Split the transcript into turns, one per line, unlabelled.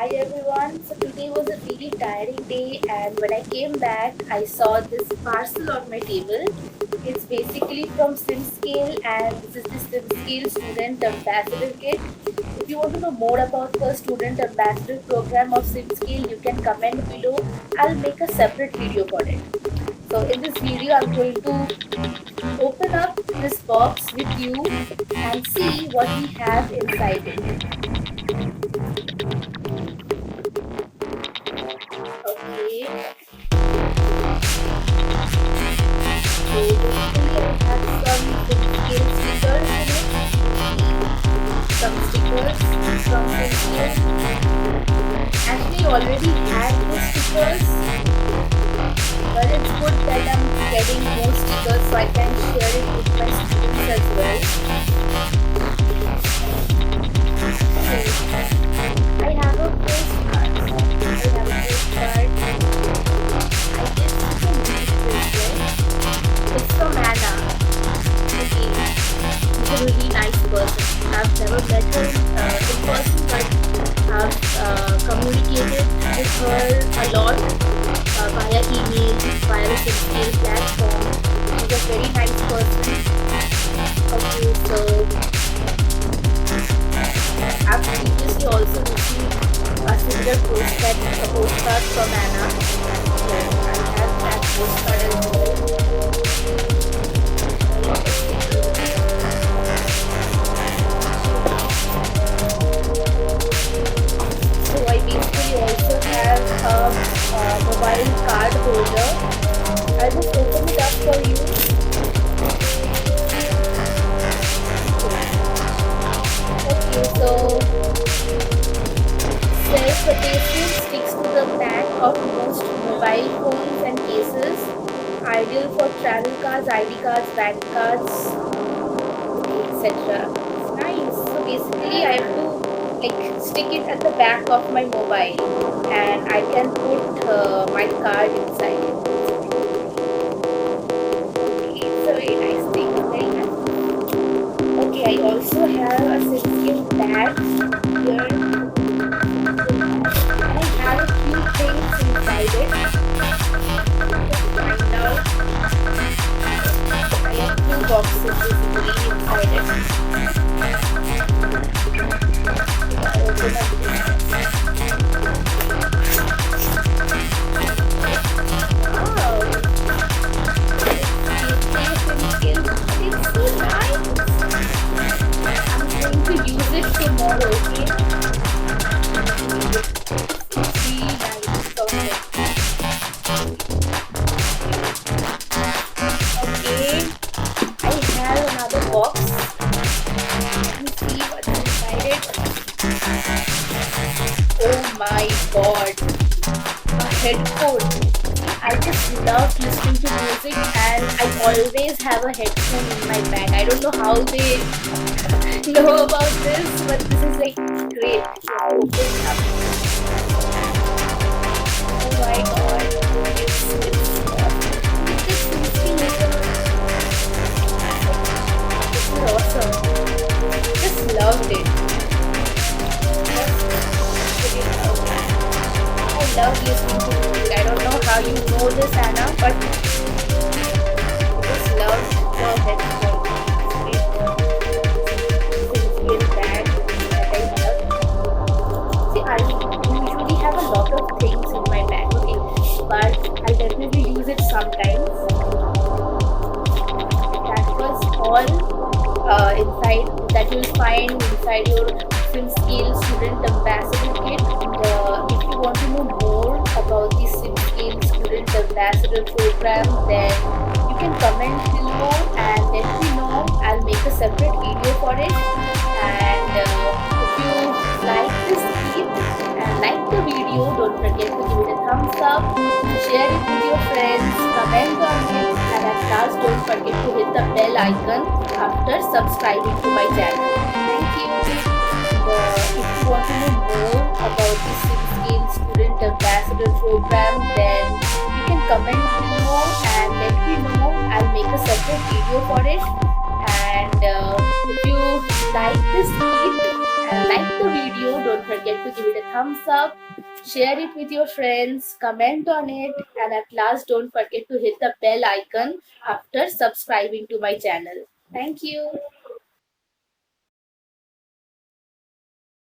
Hi everyone. So today was a really tiring day, and when I came back, I saw this parcel on my table. It's basically from SimScale, and this is the SimScale Student Ambassador Kit. If you want to know more about the Student Ambassador program of SimScale, you can comment below. I'll make a separate video for it. So in this video, I'm going to open up this box with you and see what we have inside it. Okay. So basically I have some scale stickers in it. Some stickers from SimScale. Actually I already had the stickers, but it's good that I'm getting more stickers so I can share it with my students as well. Okay. I have a postcard. I guess you can read this, right? It's from Anna. Okay. She's a really nice person. I've never met her in person, but I've communicated with her a lot via email, via the SimScale platform. She's a very nice person. Okay, so I've previously also received a similar postcard from Anna. So I have that postcard as well. So I basically also have a mobile card holder. I'll just open it up for you. Okay, so self-adhesive sticks to the back of most mobile phones and cases. Ideal for travel cards, ID cards, bank cards, etc. It's nice. So basically I have to stick it at the back of my mobile and I can put my card inside it. Okay, it's a very nice thing. Very nice. Okay, I also have a SimScale bag here. And I have a few things inside it. Let's find out. I have two boxes basically inside it. I open up it's so nice. I'm going to use it tomorrow, okay? It's really nice. Okay, I have another box. Let me see what's inside it. Oh my god, a headphone. I just love listening to music and I always have a headphone in my bag. I don't know how they know about this, but this is like great. Open it up. Oh my god, this is awesome. Just loved it. I love listening to music. I don't know how you know this, Anna, but I just love your headphones. SimScale bag that I love. See, I usually have a lot of things in my bag, okay, but I definitely use it sometimes. That was all inside that you'll find inside your SimScale Student Ambassador Kit. If you want to know more about the SimScale Student Ambassador program, then you can comment below and let me know. I'll make a separate video for it. And if you like this kit and like the video, don't forget to give it a thumbs up, share it with your friends, comment on it, and at last don't forget to hit the bell icon after subscribing to my channel. Thank you. If you want to know more about the SimScale Student Ambassador program, then you can comment below and let me know. I'll make a separate video for it. And if you like this kit and like the video, don't forget to give it a thumbs up, share it with your friends, comment on it, and at last don't forget to hit the bell icon after subscribing to my channel. Thank you.